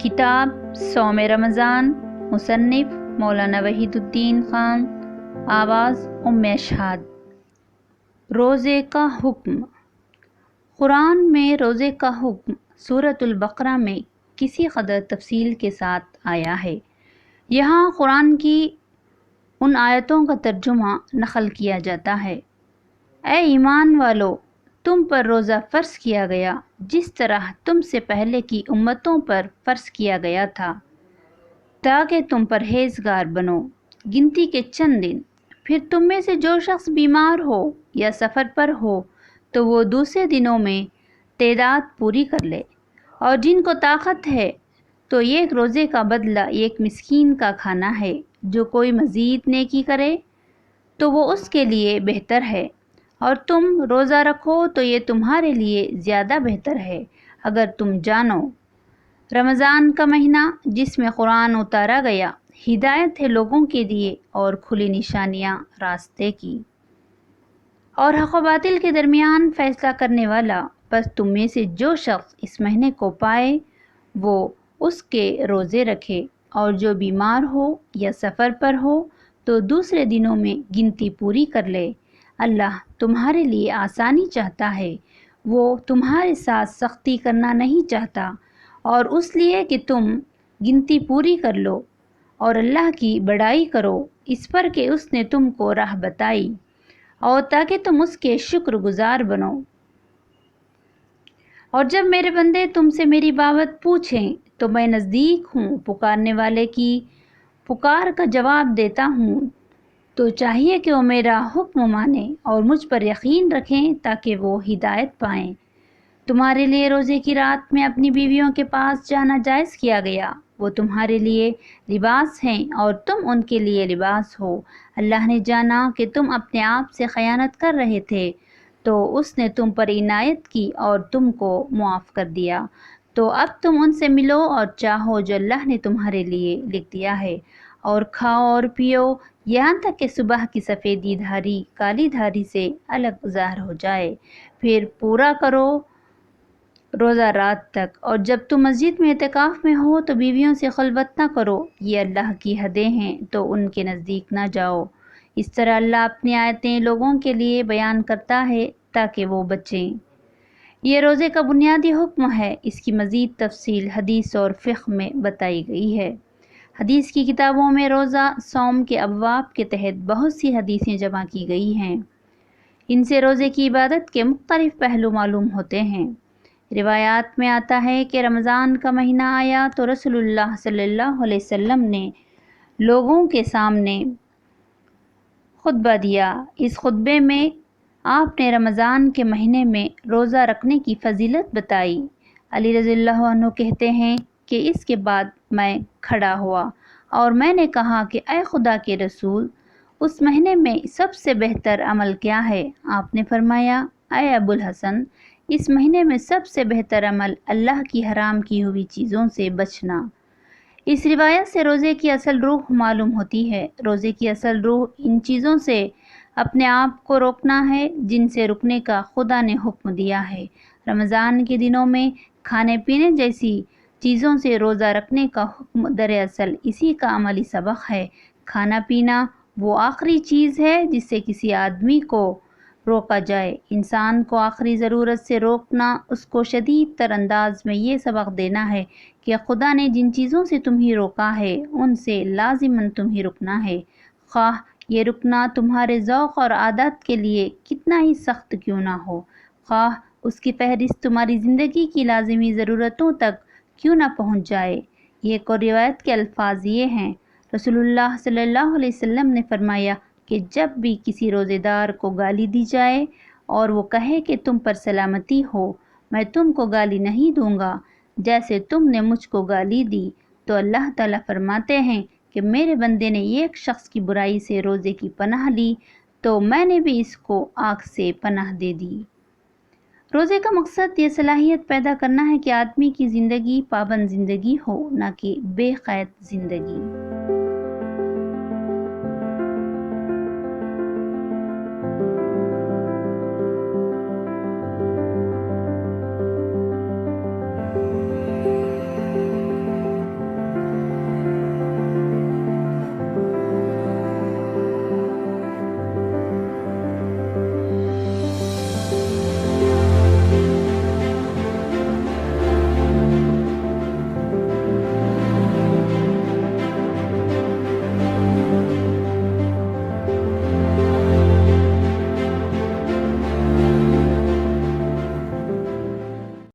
کتاب صوم رمضان، مصنف مولانا وحید الدین خان، آواز ام اشہاد۔ روزے کا حکم۔ قرآن میں روزے کا حکم سورۃ البقرہ میں کسی قدر تفصیل کے ساتھ آیا ہے۔ یہاں قرآن کی ان آیتوں کا ترجمہ نقل کیا جاتا ہے: اے ایمان والو، تم پر روزہ فرض کیا گیا جس طرح تم سے پہلے کی امتوں پر فرض کیا گیا تھا، تاکہ تم پرہیزگار بنو۔ گنتی کے چند دن۔ پھر تم میں سے جو شخص بیمار ہو یا سفر پر ہو تو وہ دوسرے دنوں میں تعداد پوری کر لے، اور جن کو طاقت ہے تو ایک روزے کا بدلہ ایک مسکین کا کھانا ہے۔ جو کوئی مزید نیکی کرے تو وہ اس کے لیے بہتر ہے، اور تم روزہ رکھو تو یہ تمہارے لیے زیادہ بہتر ہے اگر تم جانو۔ رمضان کا مہینہ جس میں قرآن اتارا گیا ہدایت ہے لوگوں کے لیے اور کھلی نشانیاں راستے کی، اور حق و باطل کے درمیان فیصلہ کرنے والا۔ بس تم میں سے جو شخص اس مہینے کو پائے وہ اس کے روزے رکھے، اور جو بیمار ہو یا سفر پر ہو تو دوسرے دنوں میں گنتی پوری کر لے۔ اللہ تمہارے لیے آسانی چاہتا ہے، وہ تمہارے ساتھ سختی کرنا نہیں چاہتا، اور اس لیے کہ تم گنتی پوری کر لو اور اللہ کی بڑائی کرو اس پر کہ اس نے تم کو راہ بتائی، اور تاکہ تم اس کے شکر گزار بنو۔ اور جب میرے بندے تم سے میری بابت پوچھیں تو میں نزدیک ہوں، پکارنے والے کی پکار کا جواب دیتا ہوں۔ تو چاہیے کہ وہ میرا حکم مانیں اور مجھ پر یقین رکھیں تاکہ وہ ہدایت پائیں۔ تمہارے لیے روزے کی رات میں اپنی بیویوں کے پاس جانا جائز کیا گیا۔ وہ تمہارے لیے لباس ہیں اور تم ان کے لیے لباس ہو۔ اللہ نے جانا کہ تم اپنے آپ سے خیانت کر رہے تھے تو اس نے تم پر عنایت کی اور تم کو معاف کر دیا۔ تو اب تم ان سے ملو اور چاہو جو اللہ نے تمہارے لیے لکھ دیا ہے، اور کھاؤ اور پیو یہاں تک کہ صبح کی سفیدی دھاری کالی دھاری سے الگ ظاہر ہو جائے، پھر پورا کرو روزہ رات تک۔ اور جب تم مسجد میں اعتکاف میں ہو تو بیویوں سے خلوت نہ کرو، یہ اللہ کی حدیں ہیں تو ان کے نزدیک نہ جاؤ۔ اس طرح اللہ اپنی آیتیں لوگوں کے لیے بیان کرتا ہے تاکہ وہ بچیں۔ یہ روزے کا بنیادی حکم ہے۔ اس کی مزید تفصیل حدیث اور فقہ میں بتائی گئی ہے۔ حدیث کی کتابوں میں روزہ صوم کے ابواب کے تحت بہت سی حدیثیں جمع کی گئی ہیں۔ ان سے روزے کی عبادت کے مختلف پہلو معلوم ہوتے ہیں۔ روایات میں آتا ہے کہ رمضان کا مہینہ آیا تو رسول اللہ صلی اللہ علیہ وسلم نے لوگوں کے سامنے خطبہ دیا۔ اس خطبے میں آپ نے رمضان کے مہینے میں روزہ رکھنے کی فضیلت بتائی۔ علی رضی اللہ عنہ کہتے ہیں کہ اس کے بعد میں کھڑا ہوا اور میں نے کہا کہ اے خدا کے رسول، اس مہینے میں سب سے بہتر عمل کیا ہے؟ آپ نے فرمایا، اے ابو الحسن، اس مہینے میں سب سے بہتر عمل اللہ کی حرام کی ہوئی چیزوں سے بچنا۔ اس روایت سے روزے کی اصل روح معلوم ہوتی ہے۔ روزے کی اصل روح ان چیزوں سے اپنے آپ کو روکنا ہے جن سے رکنے کا خدا نے حکم دیا ہے۔ رمضان کے دنوں میں کھانے پینے جیسی چیزوں سے روزہ رکھنے کا حکم دراصل اسی کا عملی سبق ہے۔ کھانا پینا وہ آخری چیز ہے جس سے کسی آدمی کو روکا جائے۔ انسان کو آخری ضرورت سے روکنا اس کو شدید تر انداز میں یہ سبق دینا ہے کہ خدا نے جن چیزوں سے تمہیں روکا ہے ان سے لازماً تمہیں رکنا ہے، خواہ یہ رکنا تمہارے ذوق اور عادت کے لیے کتنا ہی سخت کیوں نہ ہو، خواہ اس کی فہرست تمہاری زندگی کی لازمی ضرورتوں تک کیوں نہ پہنچ جائے۔ ایک اور روایت کے الفاظ یہ ہیں: رسول اللہ صلی اللہ علیہ وسلم نے فرمایا کہ جب بھی کسی روزے دار کو گالی دی جائے اور وہ کہے کہ تم پر سلامتی ہو، میں تم کو گالی نہیں دوں گا جیسے تم نے مجھ کو گالی دی، تو اللہ تعالیٰ فرماتے ہیں کہ میرے بندے نے ایک شخص کی برائی سے روزے کی پناہ لی تو میں نے بھی اس کو آگ سے پناہ دے دی۔ روزے کا مقصد یہ صلاحیت پیدا کرنا ہے کہ آدمی کی زندگی پابند زندگی ہو، نہ کہ بے قید زندگی۔